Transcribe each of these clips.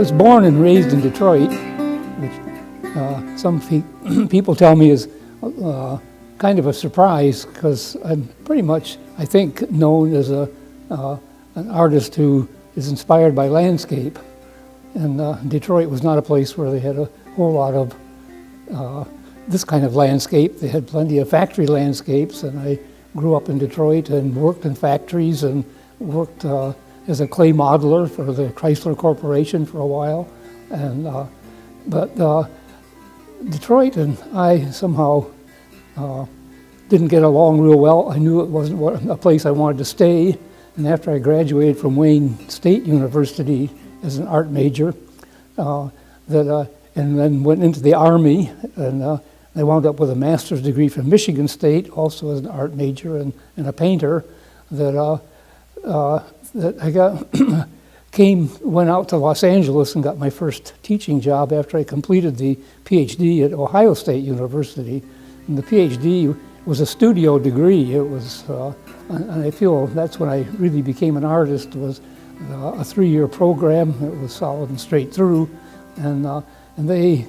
was born and raised in Detroit, which some people tell me is kind of a surprise, because I'm pretty much, I think, known as an artist who is inspired by landscape. And Detroit was not a place where they had a whole lot of this kind of landscape. They had plenty of factory landscapes, and I grew up in Detroit and worked in factories and worked as a clay modeler for the Chrysler Corporation for a while. And but Detroit and I somehow didn't get along real well. I knew it wasn't a place I wanted to stay. And after I graduated from Wayne State University as an art major, and then went into the Army, and I wound up with a master's degree from Michigan State, also as an art major and a painter, that I went out to Los Angeles and got my first teaching job after I completed the PhD at Ohio State University. And the PhD was a studio degree. It was, and I feel that's when I really became an artist, was a 3-year program. It was solid and straight through. And they,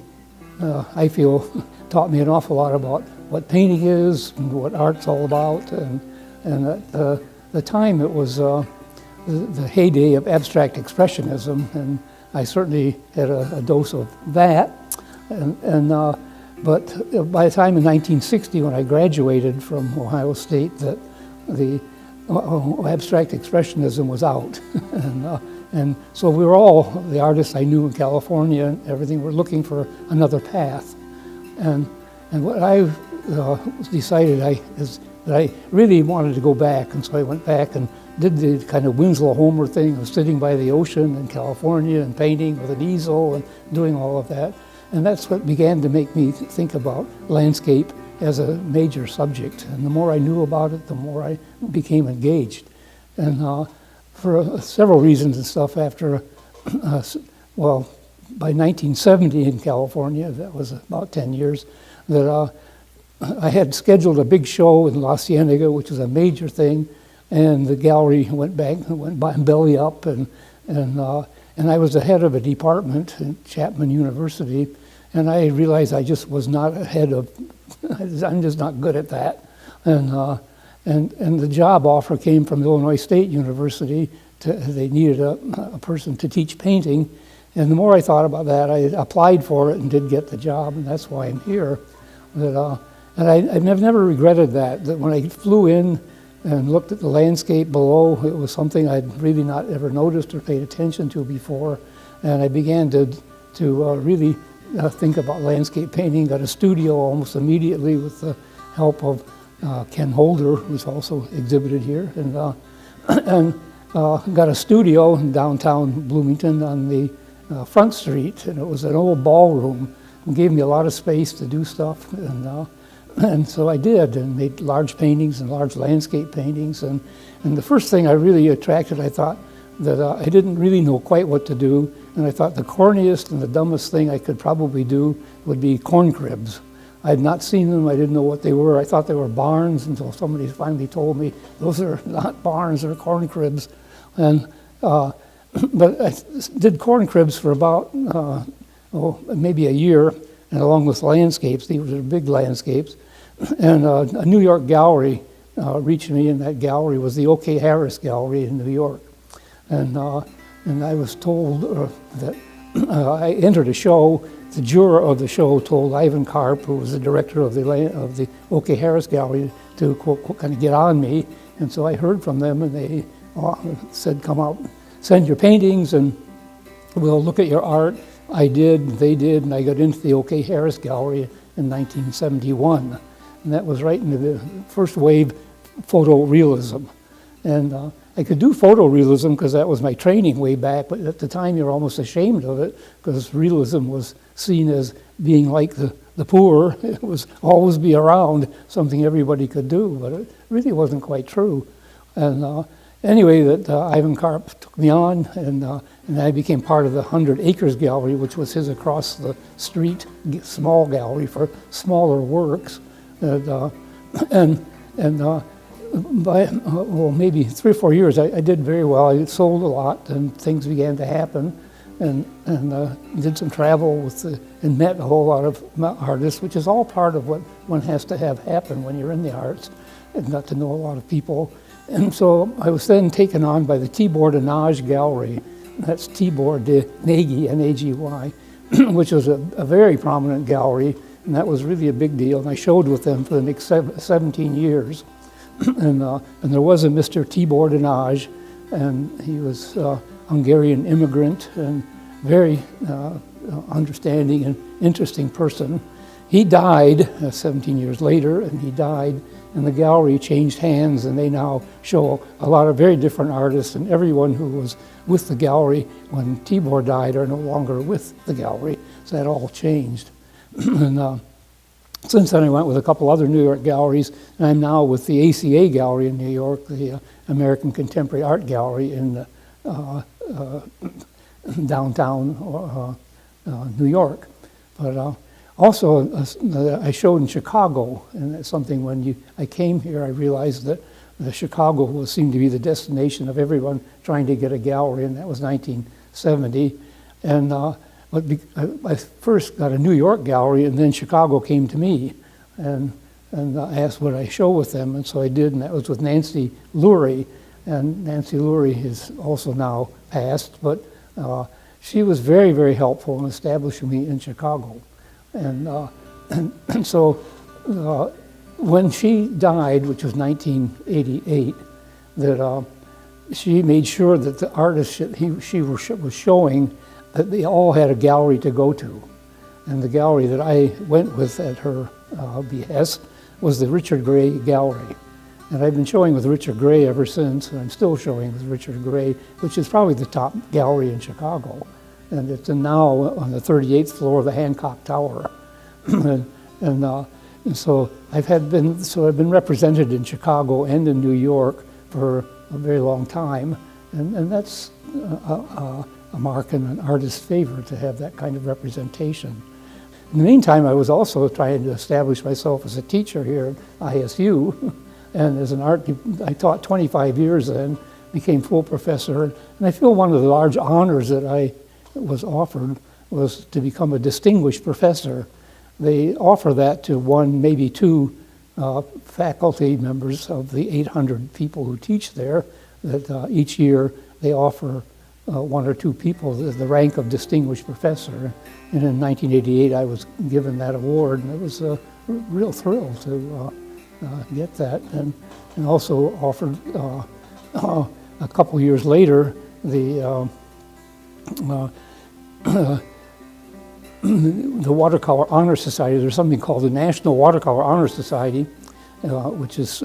I feel, taught me an awful lot about what painting is and what art's all about. And at the time, it was the heyday of abstract expressionism, and I certainly had a dose of that. But by the time in 1960, when I graduated from Ohio State, that the abstract expressionism was out. And so we were all, the artists I knew in California and everything, were looking for another path. And what I decided is that I really wanted to go back, and so I went back and did the kind of Winslow Homer thing of sitting by the ocean in California and painting with an easel and doing all of that. And that's what began to make me think about landscape as a major subject. And the more I knew about it, the more I became engaged. And for several reasons and stuff, after, well, by 1970 in California, that was about 10 years, that I had scheduled a big show in La Cienega, which was a major thing, and the gallery went belly up, and I was the head of a department at Chapman University, and I realized I just was not ahead of, I'm just not good at that. And the job offer came from Illinois State University. They needed a person to teach painting, and the more I thought about that, I applied for it and did get the job, and that's why I'm here. And I've never regretted that when I flew in and looked at the landscape below, it was something I'd really not ever noticed or paid attention to before, and I began to really think about landscape painting. Got a studio almost immediately with the help of Ken Holder, who's also exhibited here, and got a studio in downtown Bloomington on the Front Street, and it was an old ballroom. It gave me a lot of space to do stuff, and so I did, and made large paintings and large landscape paintings. And the first thing I really attracted, I thought that I didn't really know quite what to do, and I thought the corniest and the dumbest thing I could probably do would be corn cribs. I had not seen them, I didn't know what they were. I thought they were barns until somebody finally told me, those are not barns, they're corn cribs. And but I did corn cribs for about maybe a year, and along with landscapes. These were big landscapes. And a New York gallery reached me, and that gallery was the O.K. Harris Gallery in New York. And I was told that I entered a show. The juror of the show told Ivan Karp, who was the director of the O.K. Harris Gallery, to kind of get on me. And so I heard from them, and they said, come out, send your paintings, and we'll look at your art. I did, they did, and I got into the O.K. Harris Gallery in 1971. And that was right into the first wave photorealism. And I could do photorealism because that was my training way back, but at the time you were almost ashamed of it because realism was seen as being like the poor. It was always be around, something everybody could do, but it really wasn't quite true. And anyway, that Ivan Karp took me on, and I became part of the 100 Acres Gallery, which was his across the street small gallery for smaller works. By maybe 3 or 4 years, I did very well. I sold a lot, and things began to happen. and did some travel and met a whole lot of artists, which is all part of what one has to have happen when you're in the arts, and got to know a lot of people. And so I was then taken on by the Tibor de Nagy Gallery. That's Tibor de Nagy, N-A-G-Y, which was a very prominent gallery, and that was really a big deal. And I showed with them for the next 17 years. And there was a Mr. Tibor de Nagy, and he was a Hungarian immigrant and very understanding and interesting person. He died 17 years later, and he died, and the gallery changed hands, and they now show a lot of very different artists, and everyone who was with the gallery when Tibor died are no longer with the gallery, so that all changed. And since then I went with a couple other New York galleries, and I'm now with the ACA Gallery in New York, the American Contemporary Art Gallery in downtown New York. But also, I showed in Chicago, and that's something when I came here, I realized that Chicago seemed to be the destination of everyone trying to get a gallery, and that was 1970. And but I first got a New York gallery, and then Chicago came to me, and asked would I show with them, and so I did, and that was with Nancy Lurie. And Nancy Lurie is also now passed, but she was very, very helpful in establishing me in Chicago. And so when she died, which was 1988, that she made sure that the artists she was showing, that they all had a gallery to go to. And the gallery that I went with at her behest was the Richard Gray Gallery. And I've been showing with Richard Gray ever since, and I'm still showing with Richard Gray, which is probably the top gallery in Chicago. And it's now on the 38th floor of the Hancock Tower. and so I've been represented in Chicago and in New York for a very long time, and that's a mark in an artist's favor to have that kind of representation. In the meantime, I was also trying to establish myself as a teacher here at ISU, and as an art, I taught 25 years then, became full professor, and I feel one of the large honors that I was offered was to become a distinguished professor. They offer that to one, maybe two faculty members of the 800 people who teach there, that each year they offer one or two people the rank of distinguished professor. And in 1988 I was given that award, and it was a real thrill to get that, and also offered a couple years later the the Watercolor Honor Society. There's something called the National Watercolor Honor Society, which is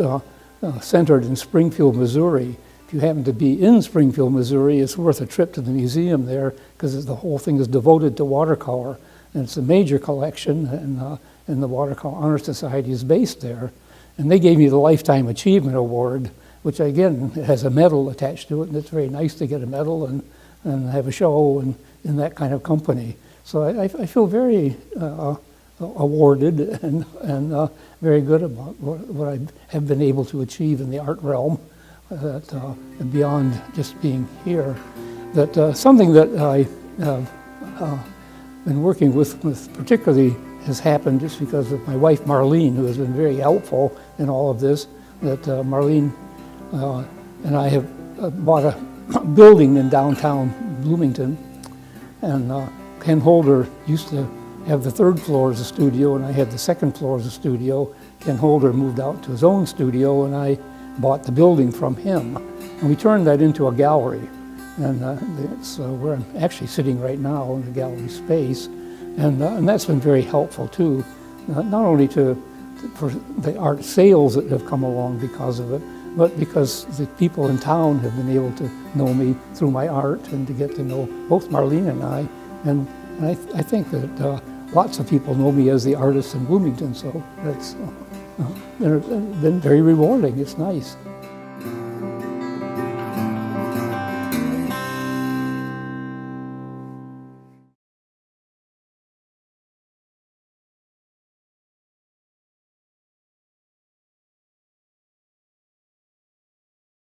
centered in Springfield, Missouri. If you happen to be in Springfield, Missouri, it's worth a trip to the museum there, because the whole thing is devoted to watercolor, and it's a major collection, and the Watercolor Honor Society is based there. And they gave me the Lifetime Achievement Award, which again has a medal attached to it, and it's very nice to get a medal and have a show and in that kind of company. So I feel very awarded and very good about what I have been able to achieve in the art realm, and beyond just being here. That something that I have been working with particularly has happened just because of my wife Marlene, who has been very helpful in all of this. That Marlene and I have bought a building in downtown Bloomington, and Ken Holder used to have the third floor as a studio, and I had the second floor as a studio. Ken Holder moved out to his own studio, and I bought the building from him. And we turned that into a gallery, and it's where I'm actually sitting right now in the gallery space. And that's been very helpful too, not only for the art sales that have come along because of it, but because the people in town have been able to know me through my art and to get to know both Marlene and I. And I think that lots of people know me as the artist in Bloomington, so that's been very rewarding. It's nice.